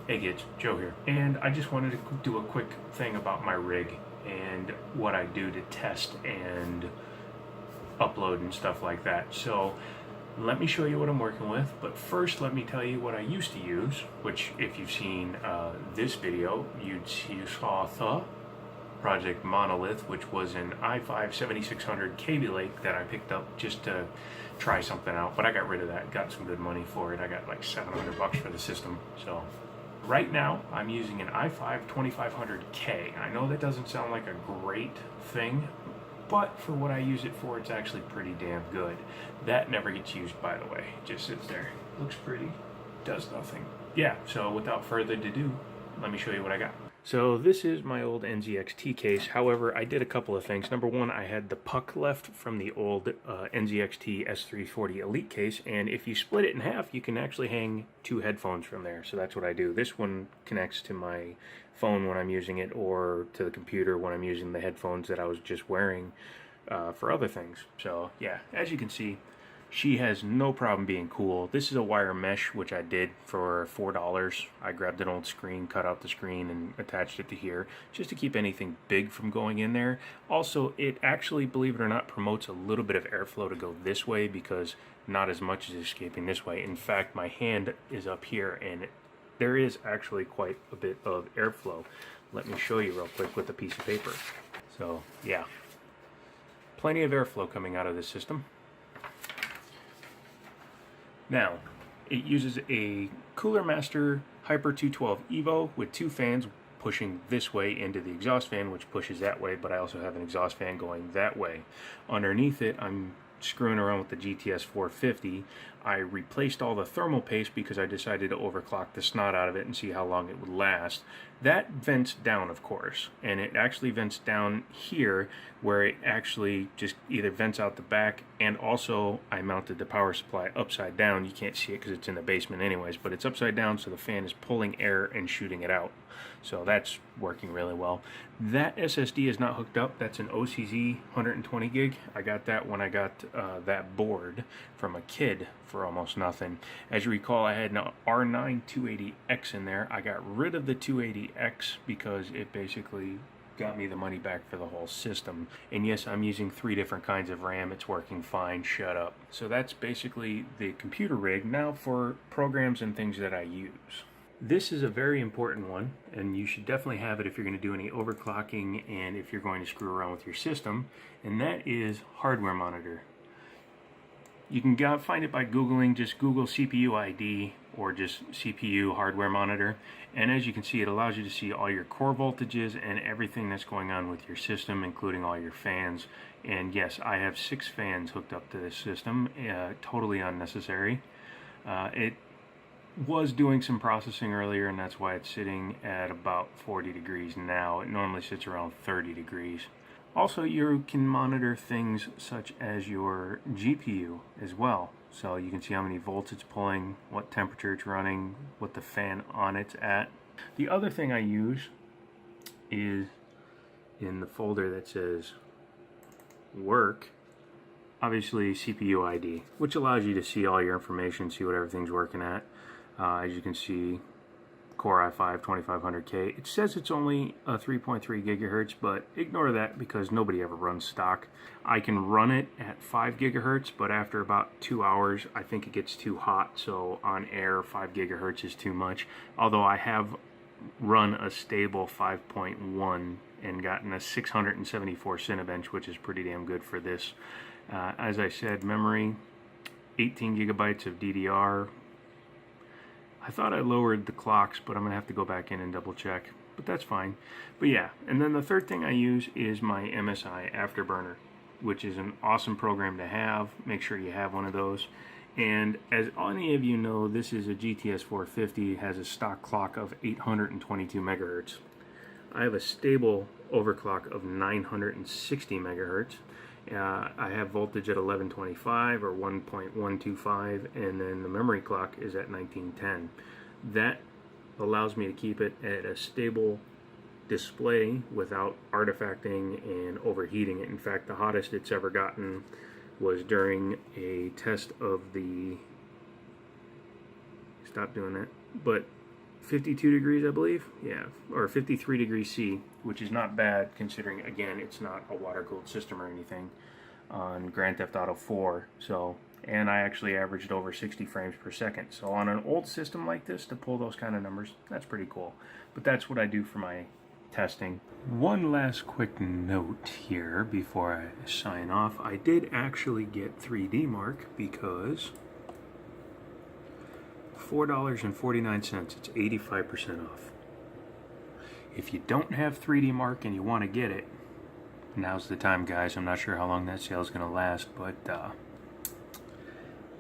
Hey kids, Joe here. And I just wanted to do a quick thing about my rig and what I do to test and upload and stuff like that. So let me show you what I'm working with, but first let me tell you what I used to use, which if you've seen this video, you saw the Project Monolith, which was an i5 7600 Kaby Lake that I picked up just to try something out, but I got rid of that, got some good money for it. I got like 700 bucks for the system. So right now I'm using an i5 2500K. I know that doesn't sound like a great thing, but for what I use it for, it's actually pretty damn good. That never gets used, by the way. It just sits there, looks pretty, does nothing. Yeah, so without further ado, let me show you what I got. So this is my old NZXT case. However, I did a couple of things. Number one, I had the puck left from the old NZXT S340 Elite case, and if you split it in half, you can actually hang two headphones from there. So that's what I do. This one connects to my phone when I'm using it, or to the computer when I'm using the headphones that I was just wearing for other things. So yeah, as you can see, she has no problem being cool. This is a wire mesh, which I did for $4. I grabbed an old screen, cut out the screen, and attached it to here, just to keep anything big from going in there. Also, it actually, believe it or not, promotes a little bit of airflow to go this way, because not as much is escaping this way. In fact, my hand is up here, and there is actually quite a bit of airflow. Let me show you real quick with a piece of paper. So, yeah. Plenty of airflow coming out of this system. Now, it uses a Cooler Master Hyper 212 Evo with two fans pushing this way into the exhaust fan, which pushes that way, but I also have an exhaust fan going that way. Underneath it, I'm screwing around with the GTS 450. I replaced all the thermal paste because I decided to overclock the snot out of it and see how long it would last. That vents down, of course, and it actually vents down here, where it actually just either vents out the back, and also I mounted the power supply upside down. You can't see it because it's in the basement anyways, but it's upside down, so the fan is pulling air and shooting it out. So that's working really well. That SSD is not hooked up. That's an OCZ 120 gig. I got that when I got that board from a kid for almost nothing. As you recall, I had an R9 280X in there. I got rid of the 280X because it basically got me the money back for the whole system. And yes, I'm using 3 different kinds of RAM. It's working fine. Shut up. So that's basically the computer rig. Now for programs and things that I use. This is a very important one, and you should definitely have it if you're going to do any overclocking and if you're going to screw around with your system, and that is Hardware Monitor. You can find it by Googling, just Google CPU ID or just CPU Hardware Monitor, and as you can see, it allows you to see all your core voltages and everything that's going on with your system, including all your fans. And yes, I have 6 fans hooked up to this system, totally unnecessary. It was doing some processing earlier, and that's why it's sitting at about 40 degrees now. It normally sits around 30 degrees. Also, you can monitor things such as your GPU as well. So you can see how many volts it's pulling, what temperature it's running, what the fan on it's at. The other thing I use is in the folder that says work, obviously CPU ID, which allows you to see all your information, see what everything's working at. As you can see, Core i5 2500K. It says it's only a 3.3 gigahertz, but ignore that because nobody ever runs stock. I can run it at 5 gigahertz, but after about 2 hours, I think it gets too hot. So on air, 5 gigahertz is too much. Although I have run a stable 5.1 and gotten a 674 Cinebench, which is pretty damn good for this. As I said, memory, 18 gigabytes of DDR. I thought I lowered the clocks, but I'm going to have to go back in and double check. But that's fine. But yeah, and then the third thing I use is my MSI Afterburner, which is an awesome program to have. Make sure you have one of those. And as any of you know, this is a GTS 450. It has a stock clock of 822 megahertz. I have a stable overclock of 960 megahertz. I have voltage at 1125 or 1.125, and then the memory clock is at 1910. That allows me to keep it at a stable display without artifacting and overheating it. In fact, the hottest it's ever gotten was during a test of the, stop doing that, but 52 degrees, I believe. Yeah, or 53 degrees C, which is not bad considering, again, it's not a water-cooled system or anything on Grand Theft Auto 4. So, and I actually averaged over 60 frames per second. So on an old system like this, to pull those kind of numbers, that's pretty cool. But that's what I do for my testing. One last quick note here before I sign off. I did actually get 3D Mark because $4.49, it's 85% off. If you don't have 3D Mark and you want to get it, now's the time, guys. I'm not sure how long that sale is going to last, but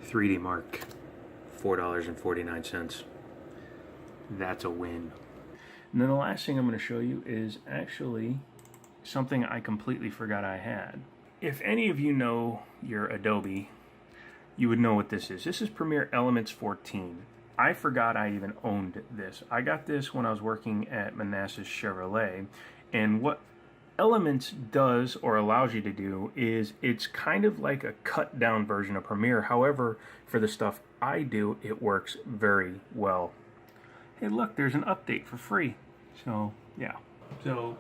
3D Mark, $4.49. That's a win. And then the last thing I'm going to show you is actually something I completely forgot I had. If any of you know your Adobe, you would know what this is. This is Premiere Elements 14. I forgot I even owned this. I got this when I was working at Manassas Chevrolet, and what Elements does or allows you to do is it's kind of like a cut down version of Premiere. However, for the stuff I do, it works very well. Hey, look, there's an update for free. So, yeah. So,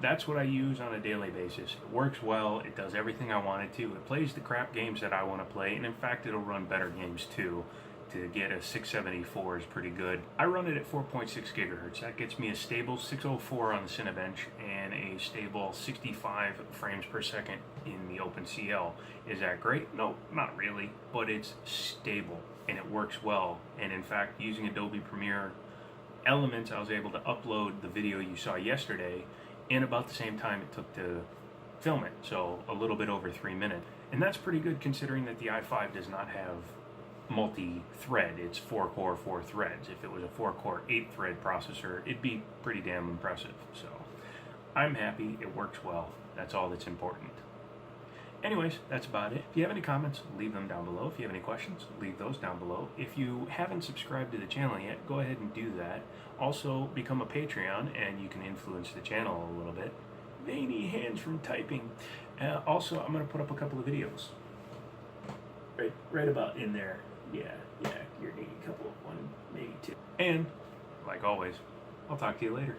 that's what I use on a daily basis. It works well. It does everything I want it to. It plays the crap games that I want to play. And in fact, it'll run better games too. To get a 674 is pretty good. I run it at 4.6 gigahertz. That gets me a stable 604 on the Cinebench and a stable 65 frames per second in the OpenCL. Is that great? No, not really. But it's stable and it works well. And in fact, using Adobe Premiere Elements, I was able to upload the video you saw yesterday in about the same time it took to film it, so a little bit over 3 minutes. And that's pretty good considering that the i5 does not have multi-thread. It's 4-core, 4 threads. If it was a 4-core, 8-thread processor, it'd be pretty damn impressive. So I'm happy, it works well. That's all that's important. Anyways, that's about it. If you have any comments, leave them down below. If you have any questions, leave those down below. If you haven't subscribed to the channel yet, go ahead and do that. Also, become a Patreon, and you can influence the channel a little bit. Veiny hands from typing. Also, I'm going to put up a couple of videos. Right about in there. Yeah, you're going to need a couple of one, maybe two. And, like always, I'll talk to you later.